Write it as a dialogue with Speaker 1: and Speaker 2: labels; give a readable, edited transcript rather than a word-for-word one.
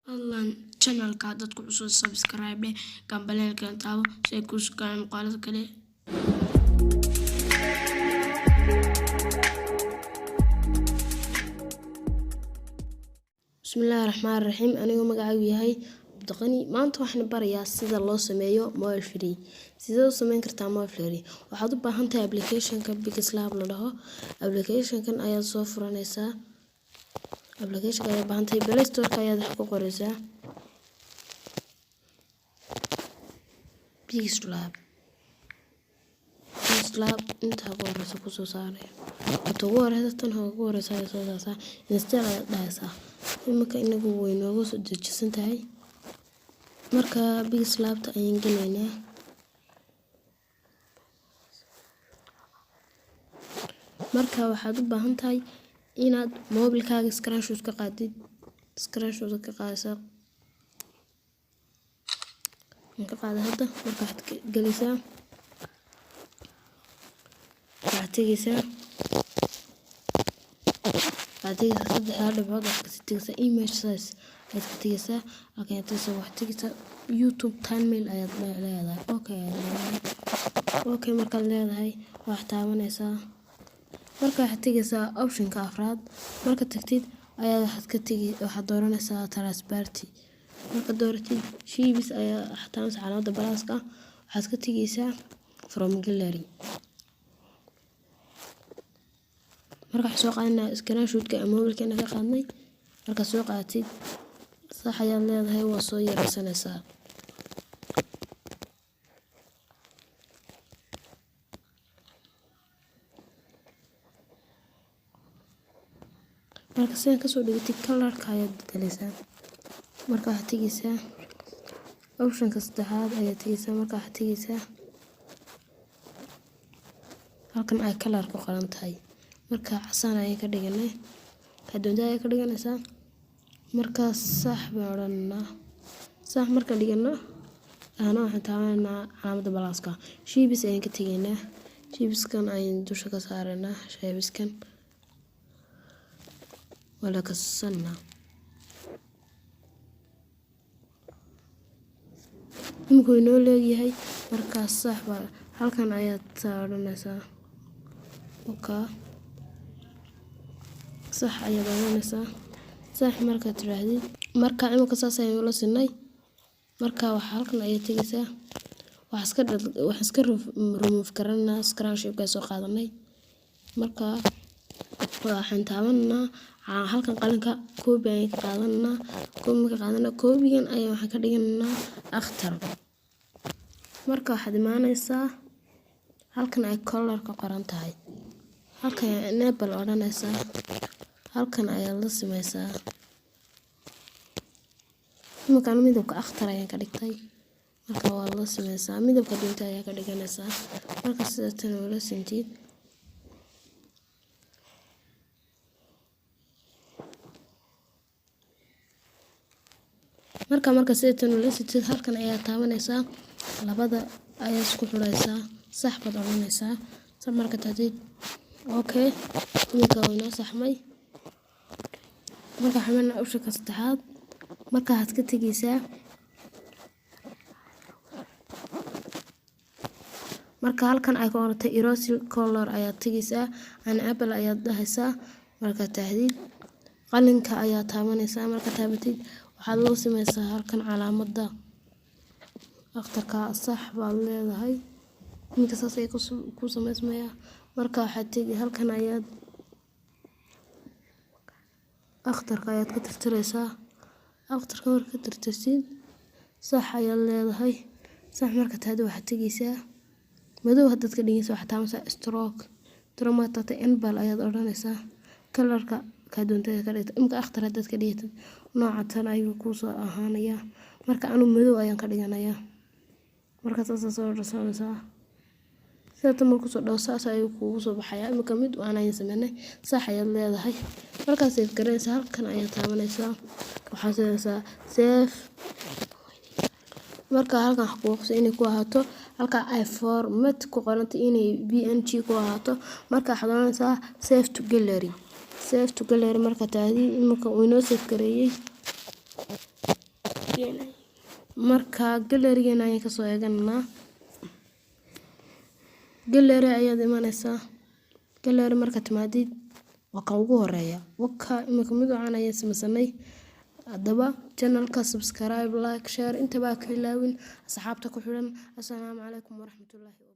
Speaker 1: Fadlan channelka dadku cusub subscribe gambaleelka taabo si ay kuu sugaan muuqaalada kale. Bismillaahi Raxmaani Raxiim. Anigu magacaygu yahay Abdiqani. Maanta waxaan barayaa sida loo sameeyo mobile free. Sidee u sameyn kartaa mobile free? Waxaad u baahan tahay application-ka Bigislab la dhaho. Application-kan ayaad soo furanaysaa. Application-ka ayaad baahan tahay Play Store-ka ayaad wax ku qoraysaa. Bigislab inta ugu horeysa ku soo saaray. Inta ugu horeysa tan ugu horeysa ay soo saaray. Install ayaad dhahaysaa. Imika inagu way noogu soo dejisan tahay. Marka Bigislabta ayaan gelaynaa. Marka waxaad u baahan tahay inaad mobilkaaga screenshot ka qaadid. Screenshot ka qaadaysaa. Ka qaada hadda marka waxaad gelaysaa. Waxaad tegaysaa saddexda dhibcood aad ka tegaysaa image size ayaad ka tegaysaa. Halkan aad tegaysaa waxaad tegaysaa YouTube thumbnail ayaad leedahay. Okay markaad leedahay waxaad taabanaysaa. Marka waxaad tegaysaa option-ka afraad. Marka tagtid ayaa waxaad dooranaysaa transparency. Marka dooratid shibis ayaa taabanaysaa calaamada balaaska. Waxaad ka tegaysaa from gallery. Marka waxaad soo qaadanaa screenshot-ka ama mobilkeena ka qaadnay. Marka soo qaadatid sax ayaad leedahay waa soo yaraysanaysaa. Marka sidan ka soo dhigatid color-ka ayaad bedelaysaa. Marka waxaad tegaysaa option-ka saddexaad ayaad tegaysaa. Marka waxaad tegaysaa halkan ay color ku qoran tahay. Marka casaan ayaan ka dhiganay. Doonta ayaan ka dhiganaysaa. Marka sax baan odhanaa. Sax marka dhigano waxaan taabanaa calaamada balaaska. Shibis ayaan ka tegaynaa. Shibiskan ayaan dusha ka saaraynaa. Shibiskan wala ka sanna. Imika way noo leeyahay. Marka sax baa halkan ayaad saaranaysaa. Sax ayaad odhanaysaa. Sax marka tirahdid. Marka imika saas ayaan ula sinay. Marka waxa halkan ayaad tegaysaa. Waxaan iska remove garanaa screenshot-ka soo qaadanay. Marka waxaan taabanaa halkan qalinka copy ayaan ka qaadanaa. Copy-gan ayaan waxaan ka dhiganaa akhtar. Marka waxaad imaanaysaa halkan ay color ka qoran tahay. Halkan ayaa enable odhanaysaa. Halkan ayaad la samaysaa. Imika midabka akhtar ayaan ka dhigtay. Marka waa la samaysaa. Midabka doonta ayaa ka dhiganaysaa. Marka sida tan wala sintid. Marka sida tan wala sintid halkan ayaa taabanaysaa. Labada ayaa isku xiraysaa. Sax baad odhanaysaa. Sax marka tagtid. Okay. Imika way noo saxmay. Marka xamalna option-ka saddexaad. Marka waxaad ka tegaysaa. Marka halkan ay ku qortay erase color ayaad tegaysaa. Enable ayaad dhahaysaa. Marka tahdid qalinka ayaa taabanaysaa. Marka taabatid waxaad loo samaysaa halkan calaamada akhtarka. Sax baad leedahay. Imika saas ay ku samaysmaya. Marka waxaad tegi halkan ayaad akhtarka ayaad ka tirtiraysaa. Akhtarka marka ka tirtirsid sax ayaad leedahay. Sax marka tahdid waxaad tegaysaa. Madow haddaad ka dhigaysaa waxaad taabanaysaa stroke. Marka enable ayaad odhanaysaa. Color-ka ka doonta ka dhigtay. Imika akhtar haddaad ka dhigtay nooca tan ayuu ku soo ahaanaya. Marka anu madow ayaan ka dhiganayaa. Marka saas soo dhashanaysaa. Sida tan markuu soo dhaw saas ayuu kugu soo baxaya. Imika mid waan ayaan sameynay. Sax ayaad leedahay. Marka save gareynaysaa halkan ayaad taabanaysaa. Waxaad samaysaa save. Marka halkan wax ku waqti inay ku ahaato. Halka ay format ku qorantay inay PNG ku ahaato. Marka waxaad odhanaysaa save to gallery. Save to gallery marka tahdid imika way noo save gareeyay. marka galerigan ayaan kasoo eeganaa. Galeri ayaad imanaysaa. Galeri marka timaadid waa kan ugu horeeya. Waka imika mid wacan ayaan samaysanay. Haddaba channelka subscribe, like, share inta baa ka ilaawin asxaabta ku xidhan. Assalaamu calaykum waraxmatullaahi.